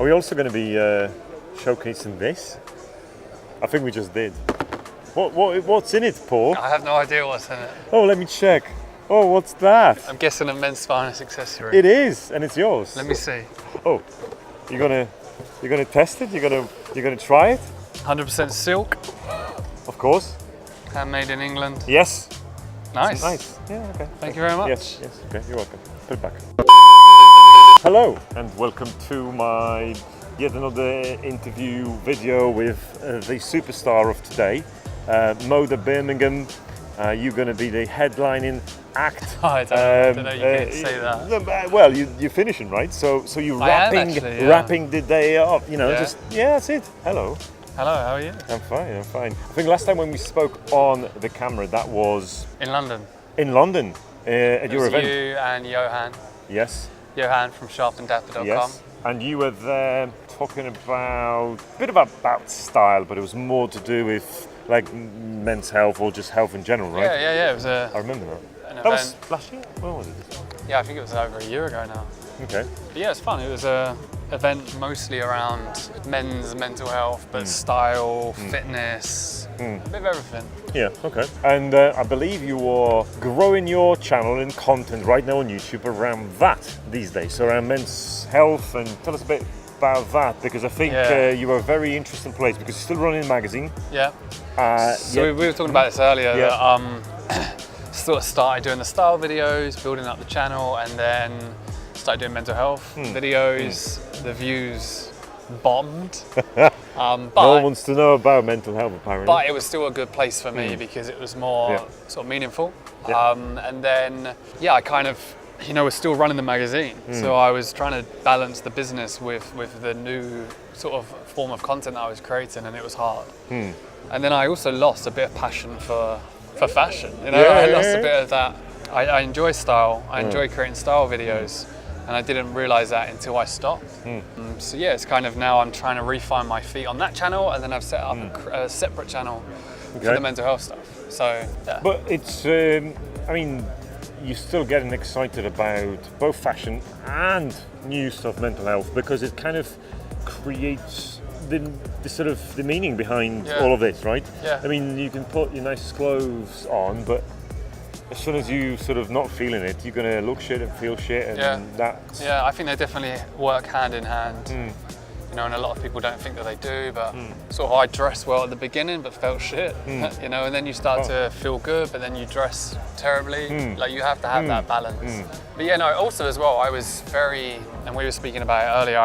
we also going to be showcasing this? I think we just did. What's in it, Paul? I have no idea what's in it. Oh, let me check. Oh, what's that? I'm guessing a men's finest accessory. It is, and it's yours. Let me see. Oh, you're gonna test it? You're gonna try it? 100% silk. Of course. Handmade in England. Yes. Nice. Nice. Yeah. Okay. Thank you very much. Yes. Okay. You're welcome. Put it back. Hello, and welcome to my yet another interview video with the superstar of today, Moda Birmingham. You're going to be the headlining act. Oh, I don't know you can say that. Well, you're finishing, right? So you're wrapping the day up. You know, that's it. Hello. Hello. How are you? I'm fine. I think last time when we spoke on the camera, that was in London. In London, at your event. You and Johan. Yes. Johan from sharpandapper.com. Yes. And you were there talking about a bit about style, but it was more to do with like men's health or just health in general, right? Yeah. It was I remember that. That was last year? When was it? Yeah, I think it was over a year ago now. Okay. But yeah, it's fun. It was a event mostly around men's mental health, but style, fitness, a bit of everything. Yeah, okay. And I believe you are growing your channel and content right now on YouTube around that these days, so around men's health. And tell us a bit about that, because I think you are a very interesting place, because you're still running a magazine. Yeah. So we were talking about this earlier, that sort of started doing the style videos, building up the channel, and then started doing mental health videos. The views bombed. But no one wants to know about mental health, apparently. But it was still a good place for me because it was more sort of meaningful. Yeah. And then, I kind of, was still running the magazine. So I was trying to balance the business with the new sort of form of content that I was creating, and it was hard. And then I also lost a bit of passion for fashion. I lost a bit of that. I enjoy style. I enjoy creating style videos. And I didn't realize that until I stopped. So it's kind of now I'm trying to refine my feet on that channel, and then I've set up a separate channel for the mental health stuff. So, yeah. But it's, I mean, you're still getting excited about both fashion and new stuff, mental health, because it kind of creates the sort of the meaning behind all of this, right? Yeah. I mean, you can put your nice clothes on, but as soon as you sort of not feeling it, you're gonna look shit and feel shit, and that's... Yeah, I think they definitely work hand in hand. And a lot of people don't think that they do, but sort of I dressed well at the beginning, but felt shit, and then you start to feel good, but then you dress terribly. Like you have to have that balance. But also as well, I was very, and we were speaking about it earlier,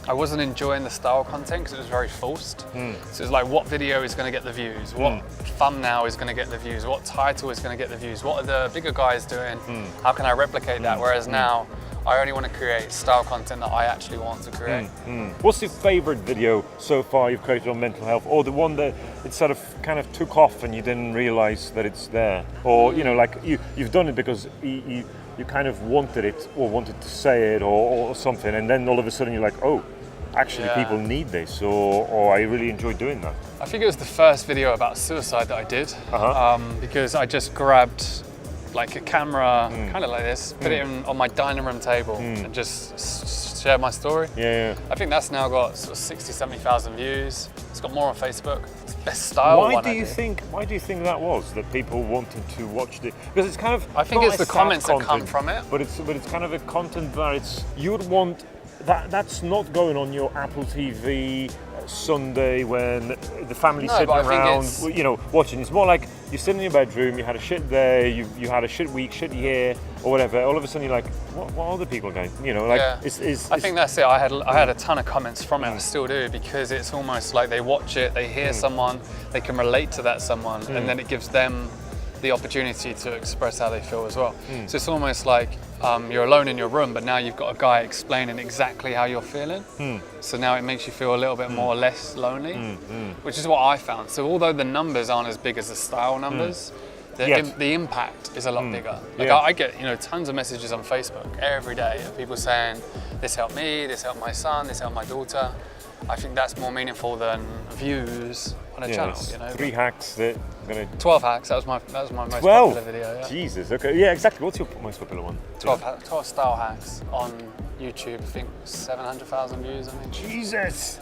I wasn't enjoying the style content because it was very forced. So it was like, what video is going to get the views? What thumbnail is going to get the views? What title is going to get the views? What are the bigger guys doing? How can I replicate that? Whereas now, I only want to create style content that I actually want to create. What's your favorite video so far you've created on mental health, or the one that it sort of kind of took off and you didn't realize that it's there, or like you've done it because you kind of wanted it or wanted to say it or something, and then all of a sudden you're like, oh, actually people need this, or I really enjoy doing that? I think it was the first video about suicide that I did, because I just grabbed like a camera, kind of like this, put it on my dining room table and just share my story. I think that's now got sort of 60, 70,000 views. It's got more on Facebook. It's the best style one. Why do you think that was, that people wanted to watch it? Because it's kind of, I think it's the comments that come from it. But it's kind of a content that you would want, that's not going on your Apple TV Sunday when the family's sitting around, watching. It's more like you're sitting in your bedroom, you had a shit day, you had a shit week, shit year, or whatever. All of a sudden you're like, what are the people going? I think that's it. I had a ton of comments from it. I still do, because it's almost like they watch it, they hear someone, they can relate to that someone, and then it gives them the opportunity to express how they feel as well. So it's almost like you're alone in your room, but now you've got a guy explaining exactly how you're feeling. So now it makes you feel a little bit more less lonely, which is what I found. So although the numbers aren't as big as the style numbers, the impact is a lot bigger. Like I get tons of messages on Facebook every day of people saying, this helped me, this helped my son, this helped my daughter. I think that's more meaningful than views on a channel. 3 hacks that I'm gonna... 12 hacks. That was my most popular video. Yeah. Jesus. Okay. Yeah. Exactly. What's your most popular one? 12 style hacks on YouTube, I think 700,000 views, I think. Jesus.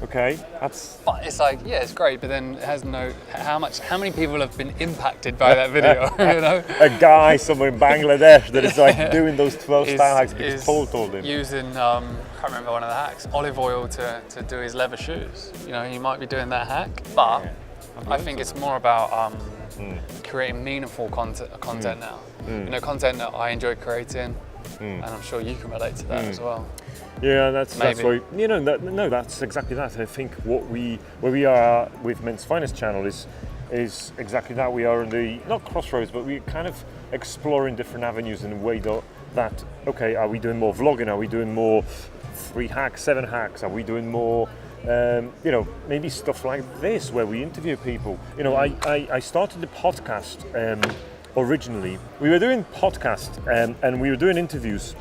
Okay, that's. But it's like, yeah, it's great, but then it has no, how many people have been impacted by that video, you know? A guy somewhere in Bangladesh that is like doing those 12 style hacks because Paul told him. Using, I can't remember one of the hacks, olive oil to do his leather shoes. You know, he might be doing that hack, but I think it's more about creating meaningful content now. You know, content that I enjoy creating, and I'm sure you can relate to that as well. Yeah, that's why, you know, that's exactly that. I think where we are with Men's Finest channel is exactly that. We are in the, not crossroads, but we're kind of exploring different avenues in a way that okay, are we doing more vlogging? Are we doing more 3 hacks, 7 hacks? Are we doing more, you know, maybe stuff like this where we interview people? You know, I started the podcast originally. We were doing podcast and we were doing interviews.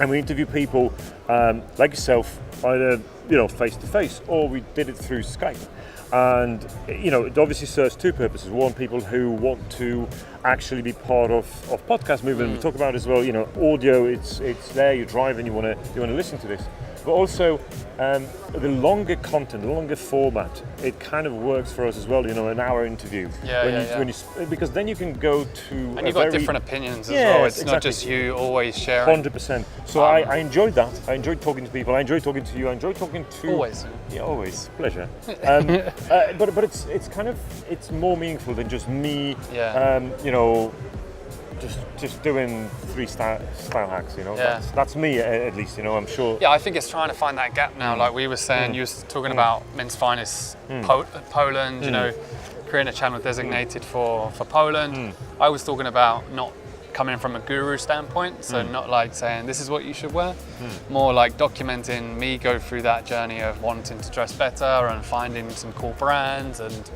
And we interview people like yourself, either, you know, face to face, or we did it through Skype. And, you know, it obviously serves 2 purposes. One, people who want to actually be part of podcast movement. We talk about as well, you know, audio. It's there. You drive and you want to listen to this. But also, the longer content, the longer format, it kind of works for us as well. You know, an hour interview. Because then you can go to. And you've got different opinions as well. It's not just you always sharing. 100%. So I enjoyed that. I enjoyed talking to people. I enjoyed talking to you. I enjoyed talking to. Always. Yeah, always. Pleasure. But it's kind of, it's more meaningful than just me. You know. Just doing 3 style hacks, you know. That's me at least, you know. I'm sure. Yeah, I think it's trying to find that gap now. Like we were saying, you were talking about Men's Finest Poland. You know, creating a channel designated for Poland. I was talking about not coming from a guru standpoint, so not like saying this is what you should wear. More like documenting me go through that journey of wanting to dress better and finding some cool brands and.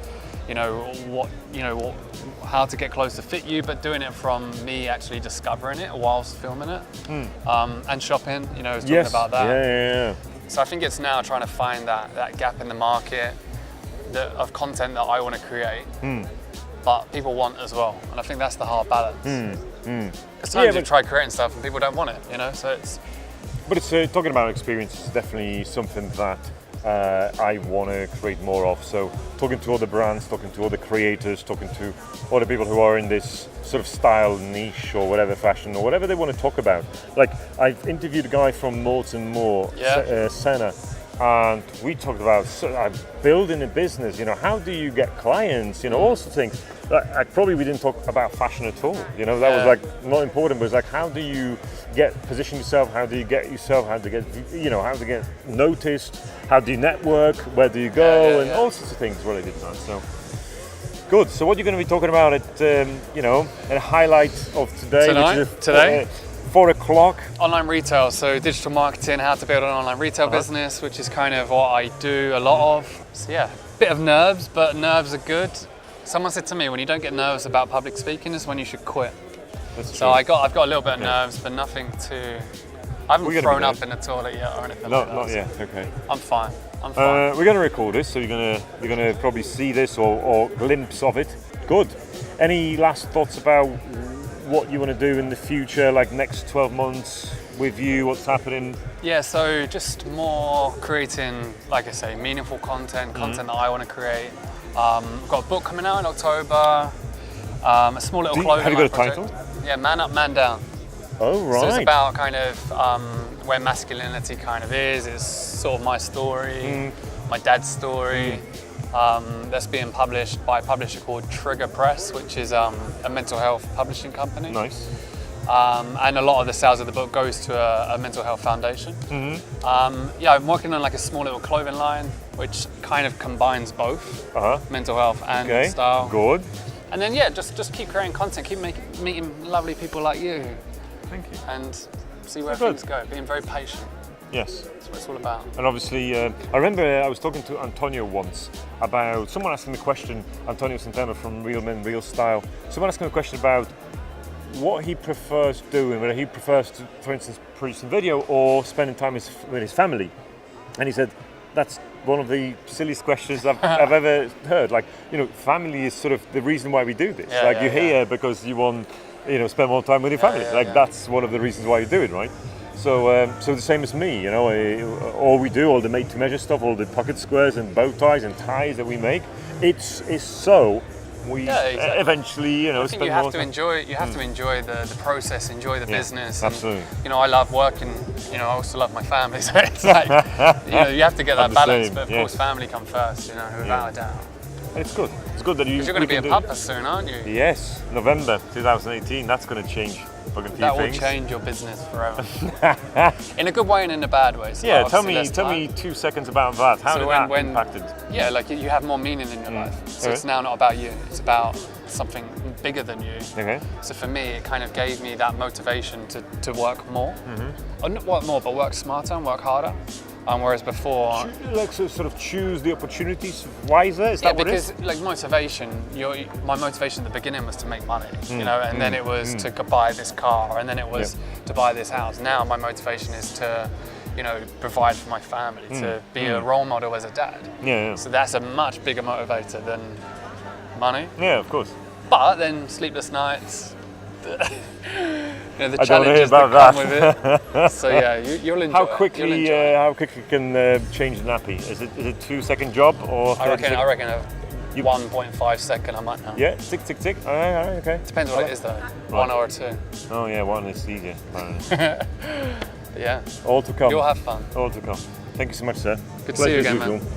You know how to get clothes to fit you, but doing it from me actually discovering it whilst filming it, and shopping. You know, I was talking about that. Yeah. So I think it's now trying to find that gap in the market of content that I want to create, but people want as well, and I think that's the hard balance. Because sometimes you try creating stuff and people don't want it. You know, so it's. But it's talking about experience is definitely something that. I want to create more of. So talking to other brands, talking to other creators, talking to other people who are in this sort of style niche or whatever, fashion or whatever they want to talk about. Like I've interviewed a guy from Molten Moore, Senna, and we talked about building a business. You know, how do you get clients? You know, all sorts of things. We didn't talk about fashion at all. You know, that was like not important. But it's like, how do you position yourself? How do you get yourself? How to get noticed? How do you network? Where do you go? And all sorts of things related to that. So good. So what are you going to be talking about at a highlight of today? Today. 4 o'clock. Online retail, so digital marketing, how to build an online retail business, which is kind of what I do a lot of. So yeah, bit of nerves, but nerves are good. Someone said to me, when you don't get nervous about public speaking is when you should quit. That's true. So I've got a little bit of nerves, but nothing too. I haven't thrown up in the toilet yet or anything like that. Not yet. Okay. I'm fine. We're going to record this, so you're gonna probably see this or glimpse of it. Good. Any last thoughts about what you want to do in the future, like next 12 months with you, what's happening? Yeah, so just more creating, like I say, meaningful content that I want to create. I've got a book coming out in October, a small little clothing Have you got a project. title? Yeah, Man Up, Man Down. Oh, right. So it's about kind of where masculinity kind of is. It's sort of my story, my dad's story. That's being published by a publisher called Trigger Press, which is a mental health publishing company. Nice. And a lot of the sales of the book goes to a mental health foundation. I'm working on like a small little clothing line, which kind of combines both mental health and style. Good. And then just keep creating content, keep meeting lovely people like you. Thank you. And see where things go. Being very patient. Yes. That's what it's all about. And obviously, I remember I was talking to Antonio once about someone asking the question, Antonio Centeno from Real Men, Real Style, someone asking a question about what he prefers doing, whether he prefers to, for instance, producing video or spending time with his family. And he said, that's one of the silliest questions I've ever heard. Like, you know, family is sort of the reason why we do this. You're here because you want, spend more time with your family. That's one of the reasons why you do it, right? So the same as me, you know, all we do, all the made-to-measure stuff, all the pocket squares and bow ties and ties that we make, it's so we eventually, you know, I think spend you have more to time. enjoy. You have to enjoy the process, enjoy the business. Absolutely. And, you know, I love working. You know, I also love my family. So it's like, you know, you have to get that the balance. same, But of course, family come first. You know, without a doubt. It's good. It's good that you. Because you're going to be a papa soon, aren't you? Yes, November 2018. That's going to change fucking few That will things. change your business forever. In a good way and in a bad way. So Yeah, tell obviously me 2 seconds about that. How did that impacted? Yeah, like you have more meaning in your life. So it's now not about you. It's about something bigger than you. Okay. So for me, it kind of gave me that motivation to work more. Or not work more, but work smarter and work harder. Whereas before, Like sort of choose the opportunities wiser. Is that what it is? because like motivation, my motivation at the beginning was to make money, you know, and then it was to buy this car, and then it was to buy this house. Now my motivation is to, you know, provide for my family, to be a role model as a dad. Yeah. So that's a much bigger motivator than money. Yeah, of course. But then sleepless nights, you know, the I don't know challenges about that come with it. So yeah, you'll enjoy How it. You'll quickly? enjoy it. How quickly can change the nappy? Is it 2-second job or? I 30 reckon a 1.5 second I might know. Yeah, tick, tick, tick. All right, okay. Depends what it is though. 1 or 2. Oh yeah, one is easier. Yeah. All to come. You'll have fun. All to come. Thank you so much, sir. Good to see you Pleasure as again, man. usual.